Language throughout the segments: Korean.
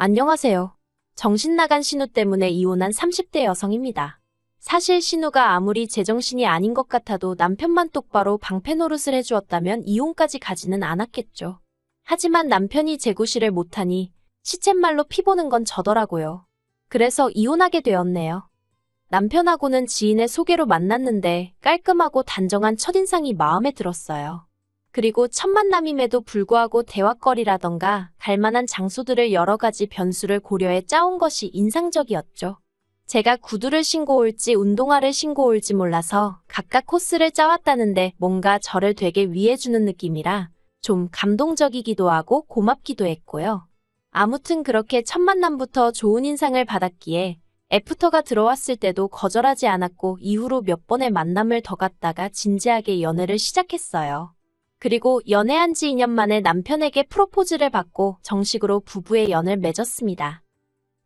안녕하세요. 정신 나간 신우 때문에 이혼한 30대 여성입니다. 사실 신우가 아무리 제정신이 아닌 것 같아도 남편만 똑바로 방패 노릇을 해주었다면 이혼까지 가지는 않았겠죠. 하지만 남편이 재구실을 못하니 시쳇말로 피보는 건 저더라고요. 그래서 이혼하게 되었네요. 남편하고는 지인의 소개로 만났는데 깔끔하고 단정한 첫인상이 마음에 들었어요. 그리고 첫 만남임에도 불구하고 대화거리라던가 갈만한 장소들을 여러 가지 변수를 고려해 짜온 것이 인상적이었죠. 제가 구두를 신고 올지 운동화를 신고 올지 몰라서 각각 코스를 짜왔다는데 뭔가 저를 되게 위해주는 느낌이라 좀 감동적이기도 하고 고맙기도 했고요. 아무튼 그렇게 첫 만남부터 좋은 인상을 받았기에 애프터가 들어왔을 때도 거절하지 않았고 이후로 몇 번의 만남을 더 갖다가 진지하게 연애를 시작했어요. 그리고 연애한 지 2년 만에 남편에게 프로포즈를 받고 정식으로 부부의 연을 맺었습니다.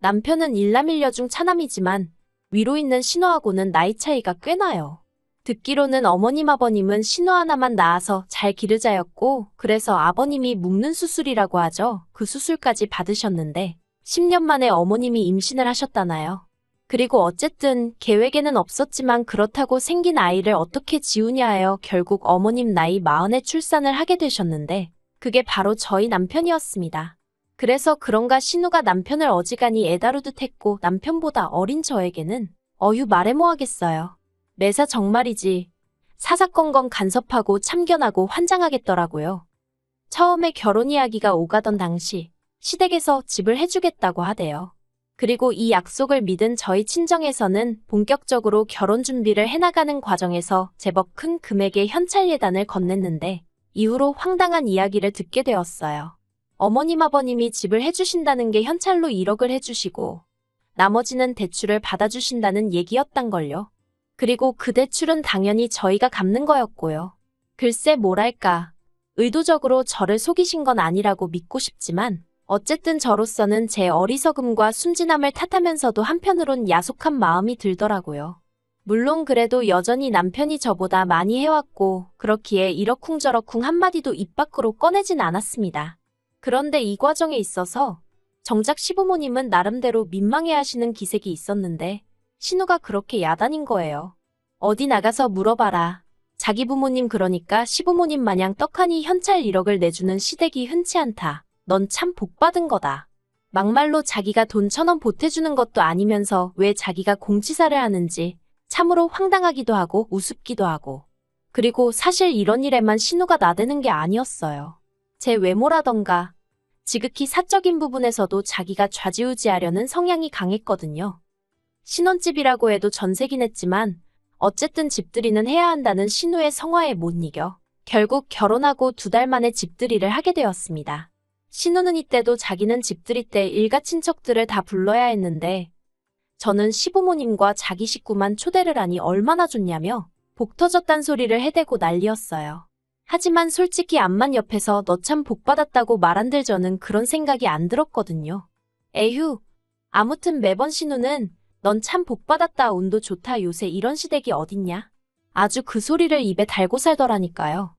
남편은 일남일녀 중 차남이지만 위로 있는 신우하고는 나이 차이가 꽤 나요. 듣기로는 어머님 아버님은 신우 하나만 낳아서 잘 기르자였고 그래서 아버님이 묶는 수술이라고 하죠. 그 수술까지 받으셨는데 10년 만에 어머님이 임신을 하셨다나요. 그리고 어쨌든 계획에는 없었지만 그렇다고 생긴 아이를 어떻게 지우냐 하여 결국 어머님 나이 40에 출산을 하게 되셨는데 그게 바로 저희 남편이었습니다. 그래서 그런가 신우가 남편을 어지간히 애다루듯 했고 남편보다 어린 저에게는 어휴 말해 뭐하겠어요. 매사 정말이지. 사사건건 간섭하고 참견하고 환장하겠더라고요. 처음에 결혼 이야기가 오가던 당시 시댁에서 집을 해주겠다고 하대요. 그리고 이 약속을 믿은 저희 친정에서는 본격적으로 결혼 준비를 해나가는 과정에서 제법 큰 금액의 현찰 예단을 건넸는데 이후로 황당한 이야기를 듣게 되었어요. 어머님 아버님이 집을 해주신다는 게 현찰로 1억을 해주시고 나머지는 대출을 받아주신다는 얘기였단걸요. 그리고 그 대출은 당연히 저희가 갚는 거였고요. 글쎄 뭐랄까 의도적으로 저를 속이신 건 아니라고 믿고 싶지만 어쨌든 저로서는 제 어리석음과 순진함을 탓하면서도 한편으론 야속한 마음이 들더라고요. 물론 그래도 여전히 남편이 저보다 많이 해왔고 그렇기에 이러쿵저러쿵 한마디도 입 밖으로 꺼내진 않았습니다. 그런데 이 과정에 있어서 정작 시부모님은 나름대로 민망해하시는 기색이 있었는데 신우가 그렇게 야단인 거예요. 어디 나가서 물어봐라. 자기 부모님 그러니까 시부모님 마냥 떡하니 현찰 1억을 내주는 시댁이 흔치 않다. 넌 참 복받은 거다. 막말로 자기가 돈 1,000원 보태주는 것도 아니면서 왜 자기가 공치사를 하는지 참으로 황당하기도 하고 우습기도 하고. 그리고 사실 이런 일에만 신우가 나대는 게 아니었어요. 제 외모라던가 지극히 사적인 부분에서도 자기가 좌지우지하려는 성향이 강했거든요. 신혼집이라고 해도 전세긴 했지만 어쨌든 집들이는 해야 한다는 신우의 성화에 못 이겨 결국 결혼하고 2달 만에 집들이를 하게 되었습니다. 신우는 이때도 자기는 집들이 때 일가 친척들을 다 불러야 했는데 저는 시부모님과 자기 식구만 초대를 하니 얼마나 좋냐며 복 터졌단 소리를 해대고 난리였어요. 하지만 솔직히 암만 옆에서 너 참 복 받았다고 말한들 저는 그런 생각이 안 들었거든요. 에휴, 아무튼 매번 신우는 넌 참 복 받았다 운도 좋다 요새 이런 시댁이 어딨냐? 아주 그 소리를 입에 달고 살더라니까요.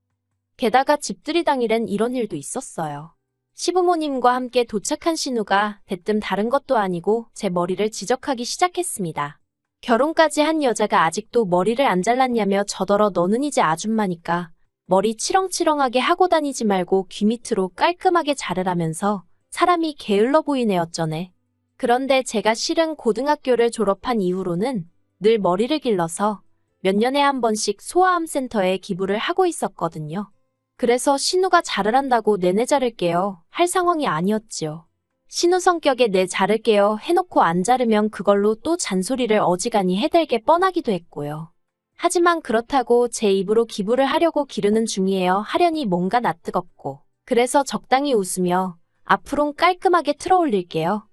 게다가 집들이 당일엔 이런 일도 있었어요. 시부모님과 함께 도착한 신우가 대뜸 다른 것도 아니고 제 머리를 지적하기 시작했습니다. 결혼까지 한 여자가 아직도 머리를 안 잘랐냐며 저더러 너는 이제 아줌마니까 머리 치렁치렁하게 하고 다니지 말고 귀 밑으로 깔끔하게 자르라면서 사람이 게을러 보이네 어쩌네. 그런데 제가 실은 고등학교를 졸업한 이후로는 늘 머리를 길러서 몇 년에 한 번씩 소아암센터에 기부를 하고 있었거든요. 그래서 신우가 자르란다고 내내 자를게요 할 상황이 아니었지요. 신우 성격에 내 자를게요 해놓고 안 자르면 그걸로 또 잔소리를 어지간히 해댈 게 뻔하기도 했고요. 하지만 그렇다고 제 입으로 기부를 하려고 기르는 중이에요 하려니 뭔가 낯뜨겁고 그래서 적당히 웃으며 앞으론 깔끔하게 틀어올릴게요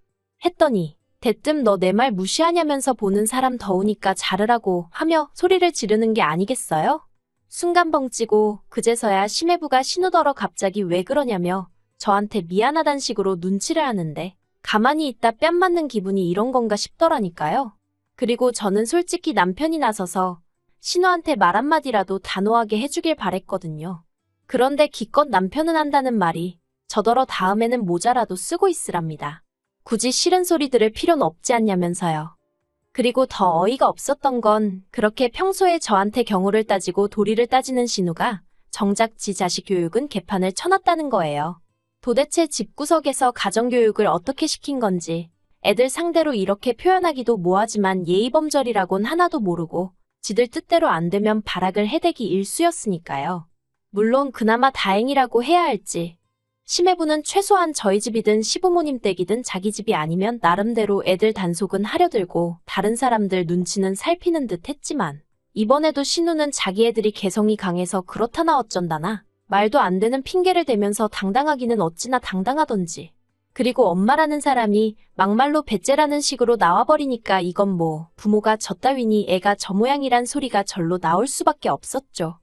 했더니 대뜸 너 내 말 무시하냐면서 보는 사람 더우니까 자르라고 하며 소리를 지르는 게 아니겠어요? 순간 벙찌고 그제서야 심해부가 신우더러 갑자기 왜 그러냐며 저한테 미안하단 식으로 눈치를 하는데 가만히 있다 뺨 맞는 기분이 이런 건가 싶더라니까요. 그리고 저는 솔직히 남편이 나서서 신우한테 말 한마디라도 단호하게 해주길 바랬거든요. 그런데 기껏 남편은 한다는 말이 저더러 다음에는 모자라도 쓰고 있으랍니다. 굳이 싫은 소리 들을 필요는 없지 않냐면서요. 그리고 더 어이가 없었던 건 그렇게 평소에 저한테 경우를 따지고 도리를 따지는 신우가 정작 지 자식 교육은 개판을 쳐놨다는 거예요. 도대체 집구석에서 가정교육을 어떻게 시킨 건지 애들 상대로 이렇게 표현하기도 뭐하지만 예의범절이라곤 하나도 모르고 지들 뜻대로 안 되면 발악을 해대기 일쑤였으니까요. 물론 그나마 다행이라고 해야 할지 심해부는 최소한 저희 집이든 시부모님 댁이든 자기 집이 아니면 나름대로 애들 단속은 하려들고 다른 사람들 눈치는 살피는 듯 했지만 이번에도 신우는 자기 애들이 개성이 강해서 그렇다나 어쩐다나 말도 안 되는 핑계를 대면서 당당하기는 어찌나 당당하던지. 그리고 엄마라는 사람이 막말로 배째라는 식으로 나와버리니까 이건 뭐 부모가 저 따위니 애가 저 모양이란 소리가 절로 나올 수밖에 없었죠.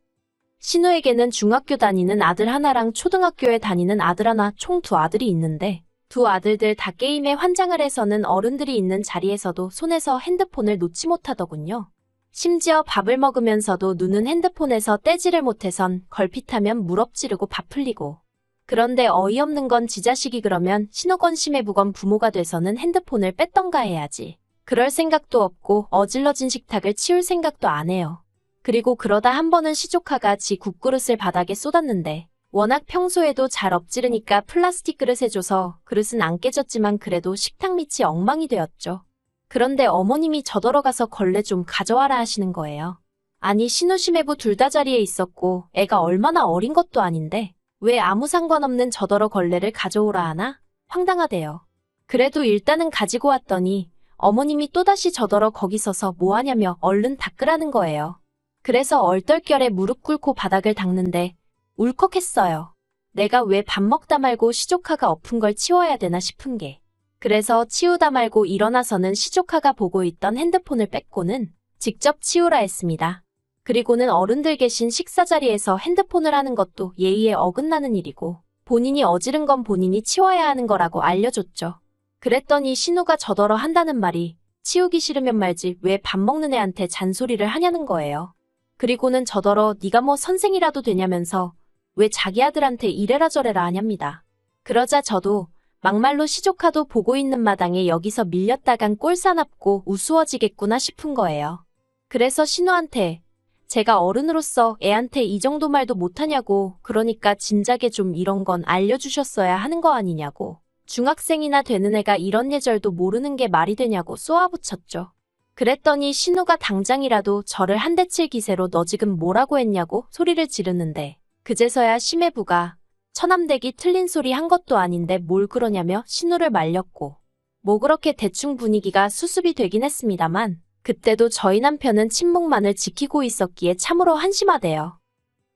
신우에게는 중학교 다니는 아들 하나랑 초등학교에 다니는 아들 하나 총 두 아들이 있는데 두 아들들 다 게임에 환장을 해서는 어른들이 있는 자리에서도 손에서 핸드폰을 놓지 못하더군요. 심지어 밥을 먹으면서도 눈은 핸드폰에서 떼지를 못해선 걸핏하면 무럭지르고 밥 흘리고. 그런데 어이없는 건 지 자식이 그러면 신호건 심해부건 부모가 돼서는 핸드폰을 뺐던가 해야지. 그럴 생각도 없고 어질러진 식탁을 치울 생각도 안 해요. 그리고 그러다 한 번은 시조카가 지 국그릇을 바닥에 쏟았는데 워낙 평소에도 잘 엎지르니까 플라스틱 그릇에 줘서 그릇은 안 깨졌지만 그래도 식탁 밑이 엉망이 되었죠. 그런데 어머님이 저더러 가서 걸레 좀 가져와라 하시는 거예요. 아니 신우 심해부 둘 다 자리에 있었고 애가 얼마나 어린 것도 아닌데 왜 아무 상관없는 저더러 걸레를 가져오라 하나? 황당하대요. 그래도 일단은 가지고 왔더니 어머님이 또다시 저더러 거기 서서 뭐하냐며 얼른 닦으라는 거예요. 그래서 얼떨결에 무릎 꿇고 바닥을 닦는데 울컥했어요. 내가 왜 밥 먹다 말고 시조카가 엎은 걸 치워야 되나 싶은 게. 그래서 치우다 말고 일어나서는 시조카가 보고 있던 핸드폰을 뺏고는 직접 치우라 했습니다. 그리고는 어른들 계신 식사 자리에서 핸드폰을 하는 것도 예의에 어긋나는 일이고 본인이 어지른 건 본인이 치워야 하는 거라고 알려줬죠. 그랬더니 신우가 저더러 한다는 말이 치우기 싫으면 말지 왜 밥 먹는 애한테 잔소리를 하냐는 거예요. 그리고는 저더러 네가 뭐 선생이라도 되냐면서 왜 자기 아들한테 이래라 저래라 하냐입니다. 그러자 저도 막말로 시조카도 보고 있는 마당에 여기서 밀렸다간 꼴사납고 우스워지겠구나 싶은 거예요. 그래서 신우한테 제가 어른으로서 애한테 이 정도 말도 못하냐고 그러니까 진작에 좀 이런 건 알려주셨어야 하는 거 아니냐고 중학생이나 되는 애가 이런 예절도 모르는 게 말이 되냐고 쏘아붙였죠. 그랬더니 신우가 당장이라도 저를 한 대 칠 기세로 너 지금 뭐라고 했냐고 소리를 지르는데 그제서야 심해부가 처남댁이 틀린 소리 한 것도 아닌데 뭘 그러냐며 신우를 말렸고 뭐 그렇게 대충 분위기가 수습이 되긴 했습니다만 그때도 저희 남편은 침묵만을 지키고 있었기에 참으로 한심하대요.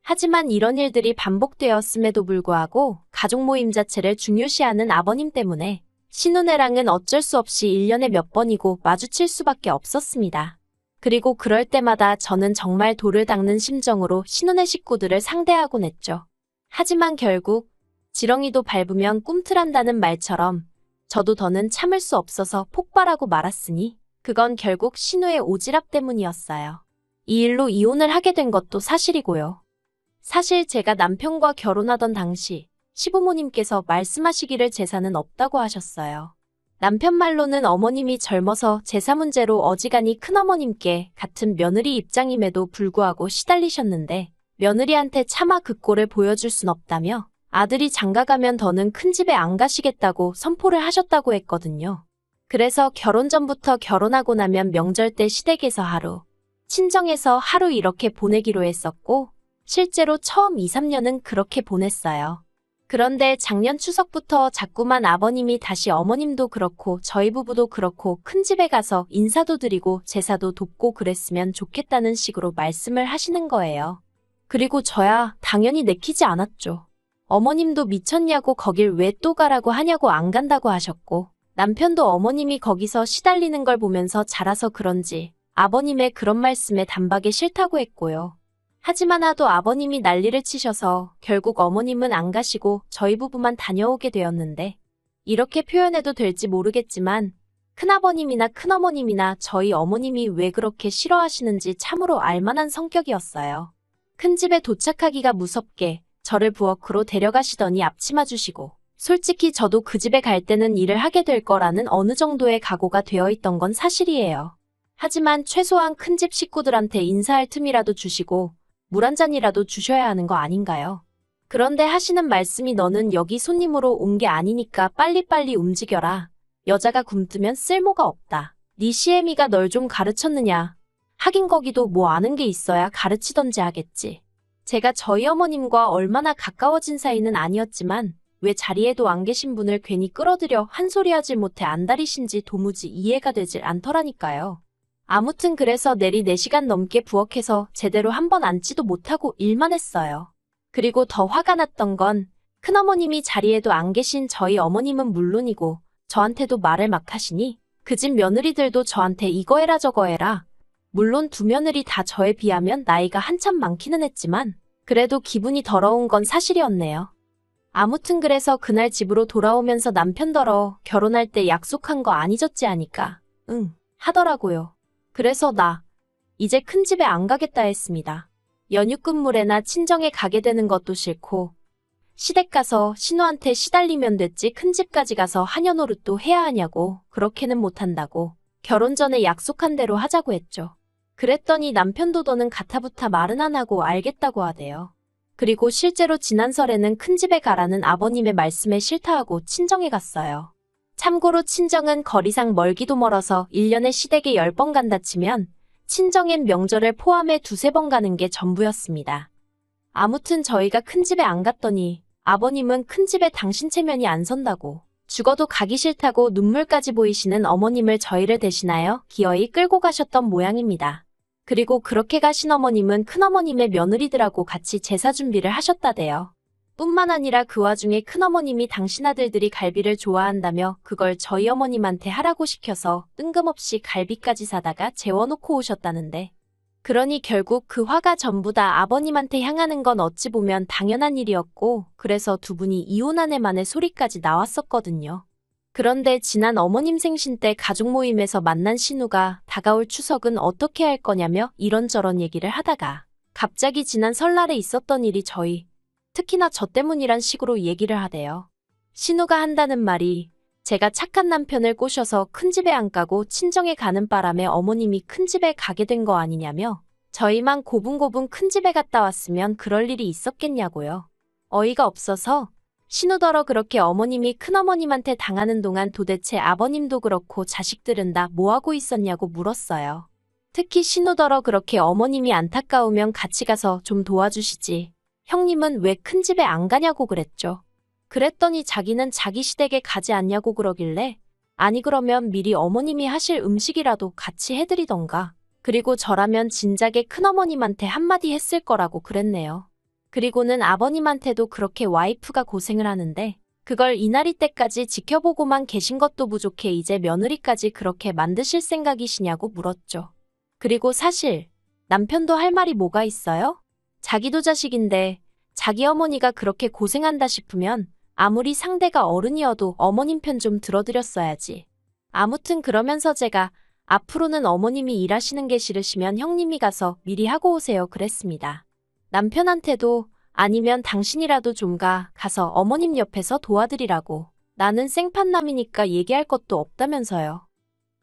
하지만 이런 일들이 반복되었음에도 불구하고 가족 모임 자체를 중요시하는 아버님 때문에 신우네랑은 어쩔 수 없이 1년에 몇 번이고 마주칠 수밖에 없었습니다. 그리고 그럴 때마다 저는 정말 돌을 닦는 심정으로 신우네 식구들을 상대하곤 했죠. 하지만 결국 지렁이도 밟으면 꿈틀한다는 말처럼 저도 더는 참을 수 없어서 폭발하고 말았으니 그건 결국 신우의 오지랖 때문이었어요. 이 일로 이혼을 하게 된 것도 사실이고요. 사실 제가 남편과 결혼하던 당시 시부모님께서 말씀하시기를 재산은 없다고 하셨어요. 남편 말로는 어머님이 젊어서 제사 문제로 어지간히 큰어머님께 같은 며느리 입장임에도 불구하고 시달리셨는데 며느리한테 차마 그 꼴을 보여줄 순 없다며 아들이 장가가면 더는 큰 집에 안 가시겠다고 선포를 하셨다고 했거든요. 그래서 결혼 전부터 결혼하고 나면 명절 때 시댁에서 하루, 친정에서 하루 이렇게 보내기로 했었고 실제로 처음 2, 3년은 그렇게 보냈어요. 그런데 작년 추석부터 자꾸만 아버님이 다시 어머님도 그렇고 저희 부부도 그렇고 큰 집에 가서 인사도 드리고 제사도 돕고 그랬으면 좋겠다는 식으로 말씀을 하시는 거예요. 그리고 저야 당연히 내키지 않았죠. 어머님도 미쳤냐고 거길 왜 또 가라고 하냐고 안 간다고 하셨고 남편도 어머님이 거기서 시달리는 걸 보면서 자라서 그런지 아버님의 그런 말씀에 단박에 싫다고 했고요. 하지만 하도 아버님이 난리를 치셔서 결국 어머님은 안 가시고 저희 부부만 다녀오게 되었는데 이렇게 표현해도 될지 모르겠지만 큰아버님이나 큰어머님이나 저희 어머님이 왜 그렇게 싫어하시는지 참으로 알만한 성격이었어요. 큰 집에 도착하기가 무섭게 저를 부엌으로 데려가시더니 앞치마 주시고 솔직히 저도 그 집에 갈 때는 일을 하게 될 거라는 어느 정도의 각오가 되어 있던 건 사실이에요. 하지만 최소한 큰 집 식구들한테 인사할 틈이라도 주시고 물 한 잔이라도 주셔야 하는 거 아닌가요? 그런데 하시는 말씀이 너는 여기 손님으로 온 게 아니니까 빨리빨리 움직여라. 여자가 굼뜨면 쓸모가 없다. 네 시애미가 널 좀 가르쳤느냐. 하긴 거기도 뭐 아는 게 있어야 가르치던지 하겠지. 제가 저희 어머님과 얼마나 가까워진 사이는 아니었지만 왜 자리에도 안 계신 분을 괜히 끌어들여 한 소리 하질 못해 안달이신지 도무지 이해가 되질 않더라니까요. 아무튼 그래서 내리 4시간 넘게 부엌에서 제대로 한 번 앉지도 못하고 일만 했어요. 그리고 더 화가 났던 건 큰어머님이 자리에도 안 계신 저희 어머님은 물론이고 저한테도 말을 막 하시니 그 집 며느리들도 저한테 이거 해라 저거 해라. 물론 두 며느리 다 저에 비하면 나이가 한참 많기는 했지만 그래도 기분이 더러운 건 사실이었네요. 아무튼 그래서 그날 집으로 돌아오면서 남편더러 결혼할 때 약속한 거 안 잊었지 하니까 응 하더라고요. 그래서 나 이제 큰 집에 안 가겠다 했습니다. 연휴 끝물에나 친정에 가게 되는 것도 싫고 시댁 가서 신우한테 시달리면 됐지 큰 집까지 가서 하녀 노릇도 해야 하냐고 그렇게는 못한다고 결혼 전에 약속한 대로 하자고 했죠. 그랬더니 남편도 더는 가타부타 말은 안 하고 알겠다고 하대요. 그리고 실제로 지난 설에는 큰 집에 가라는 아버님의 말씀에 싫다하고 친정에 갔어요. 참고로 친정은 거리상 멀기도 멀어서 1년에 시댁에 10번 간다 치면 친정엔 명절을 포함해 2~3번 가는 게 전부였습니다. 아무튼 저희가 큰 집에 안 갔더니 아버님은 큰 집에 당신 체면이 안 선다고 죽어도 가기 싫다고 눈물까지 보이시는 어머님을 저희를 대신하여 기어이 끌고 가셨던 모양입니다. 그리고 그렇게 가신 어머님은 큰어머님의 며느리들하고 같이 제사 준비를 하셨다대요. 뿐만 아니라 그 와중에 큰어머님이 당신 아들들이 갈비를 좋아한다며 그걸 저희 어머님한테 하라고 시켜서 뜬금없이 갈비까지 사다가 재워놓고 오셨다는데 그러니 결국 그 화가 전부 다 아버님한테 향하는 건 어찌 보면 당연한 일이었고 그래서 두 분이 이혼한 해만의 소리까지 나왔었거든요. 그런데 지난 어머님 생신 때 가족 모임에서 만난 신우가 다가올 추석은 어떻게 할 거냐며 이런저런 얘기를 하다가 갑자기 지난 설날에 있었던 일이 특히나 저 때문이란 식으로 얘기를 하대요. 신우가 한다는 말이 제가 착한 남편을 꼬셔서 큰 집에 안 가고 친정에 가는 바람에 어머님이 큰 집에 가게 된 거 아니냐며 저희만 고분고분 큰 집에 갔다 왔으면 그럴 일이 있었겠냐고요. 어이가 없어서 신우더러 그렇게 어머님이 큰어머님한테 당하는 동안 도대체 아버님도 그렇고 자식들은 다 뭐하고 있었냐고 물었어요. 특히 신우더러 그렇게 어머님이 안타까우면 같이 가서 좀 도와주시지. 형님은 왜 큰 집에 안 가냐고 그랬죠. 그랬더니 자기는 자기 시댁에 가지 않냐고 그러길래 아니 그러면 미리 어머님이 하실 음식이라도 같이 해드리던가. 그리고 저라면 진작에 큰어머님한테 한마디 했을 거라고 그랬네요. 그리고는 아버님한테도 그렇게 와이프가 고생을 하는데 그걸 이날이 때까지 지켜보고만 계신 것도 부족해 이제 며느리까지 그렇게 만드실 생각이시냐고 물었죠. 그리고 사실 남편도 할 말이 뭐가 있어요? 자기도 자식인데 자기 어머니가 그렇게 고생한다 싶으면 아무리 상대가 어른이어도 어머님 편 좀 들어드렸어야지. 아무튼 그러면서 제가 앞으로는 어머님이 일하시는 게 싫으시면 형님이 가서 미리 하고 오세요 그랬습니다. 남편한테도 아니면 당신이라도 좀 가서 어머님 옆에서 도와드리라고. 나는 생판남이니까 얘기할 것도 없다면서요.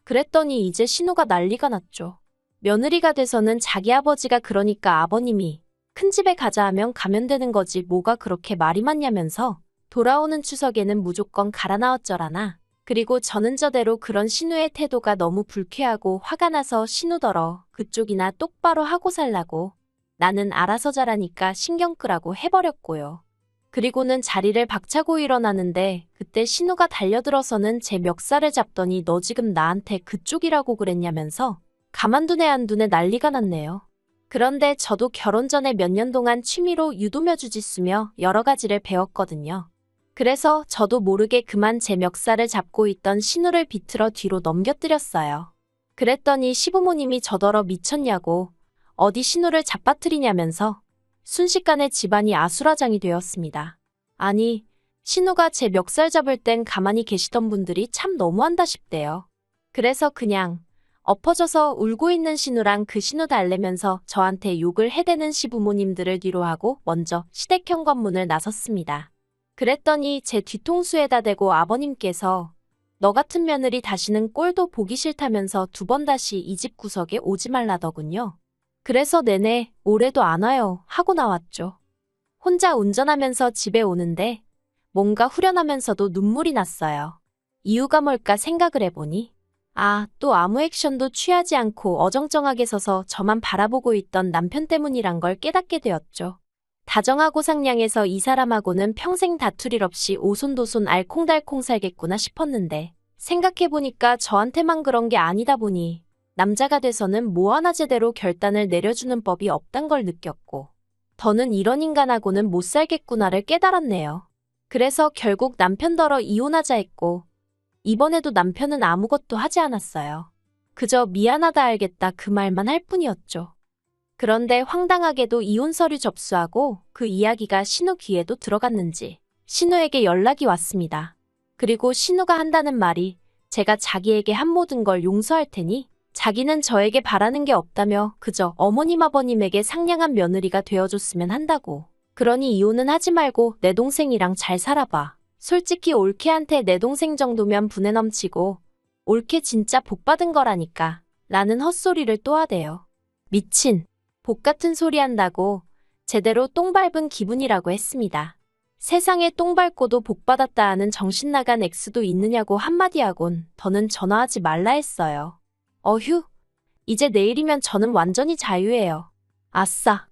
그랬더니 이제 신우가 난리가 났죠. 며느리가 돼서는 자기 아버지가 그러니까 아버님이 큰 집에 가자 하면 가면 되는 거지 뭐가 그렇게 말이 많냐면서 돌아오는 추석에는 무조건 가라 나왔저라나. 그리고 저는 저대로 그런 신우의 태도가 너무 불쾌하고 화가 나서 신우더러 그쪽이나 똑바로 하고 살라고. 나는 알아서 잘하니까 신경 끄라고 해버렸고요. 그리고는 자리를 박차고 일어나는데 그때 신우가 달려들어서는 제 멱살을 잡더니 너 지금 나한테 그쪽이라고 그랬냐면서 가만두네 안 두네 난리가 났네요. 그런데 저도 결혼 전에 몇 년 동안 취미로 유도며 주짓수며 여러 가지를 배웠거든요. 그래서 저도 모르게 그만 제 멱살을 잡고 있던 신우를 비틀어 뒤로 넘겨뜨렸어요. 그랬더니 시부모님이 저더러 미쳤냐고 어디 신우를 잡아뜨리냐면서 순식간에 집안이 아수라장이 되었습니다. 아니, 신우가 제 멱살 잡을 땐 가만히 계시던 분들이 참 너무한다 싶대요. 그래서 그냥 엎어져서 울고 있는 신우랑 그 신우 달래면서 저한테 욕을 해대는 시부모님들을 뒤로 하고 먼저 시댁 현관문을 나섰습니다. 그랬더니 제 뒤통수에다 대고 아버님께서 너 같은 며느리 다시는 꼴도 보기 싫다면서 2번 다시 이 집 구석에 오지 말라더군요. 그래서 내내 올해도 안 와요 하고 나왔죠. 혼자 운전하면서 집에 오는데 뭔가 후련하면서도 눈물이 났어요. 이유가 뭘까 생각을 해보니 또 아무 액션도 취하지 않고 어정쩡하게 서서 저만 바라보고 있던 남편 때문이란 걸 깨닫게 되었죠. 다정하고 상냥해서 이 사람하고는 평생 다툴 일 없이 오손도손 알콩달콩 살겠구나 싶었는데 생각해보니까 저한테만 그런 게 아니다 보니 남자가 돼서는 뭐 하나 제대로 결단을 내려주는 법이 없단 걸 느꼈고 더는 이런 인간하고는 못 살겠구나를 깨달았네요. 그래서 결국 남편더러 이혼하자 했고 이번에도 남편은 아무것도 하지 않았어요. 그저 미안하다 알겠다 그 말만 할 뿐이었죠. 그런데 황당하게도 이혼 서류 접수하고 그 이야기가 신우 귀에도 들어갔는지 신우에게 연락이 왔습니다. 그리고 신우가 한다는 말이 제가 자기에게 한 모든 걸 용서할 테니 자기는 저에게 바라는 게 없다며 그저 어머님 아버님에게 상냥한 며느리가 되어줬으면 한다고. 그러니 이혼은 하지 말고 내 동생이랑 잘 살아봐. 솔직히 올케한테 내 동생 정도면 분에 넘치고 올케 진짜 복 받은 거라니까 라는 헛소리를 또 하대요. 미친. 복 같은 소리 한다고 제대로 똥 밟은 기분이라고 했습니다. 세상에 똥 밟고도 복 받았다 하는 정신 나간 엑스도 있느냐고 한마디 하곤 더는 전화하지 말라 했어요. 어휴, 이제 내일이면 저는 완전히 자유예요. 아싸.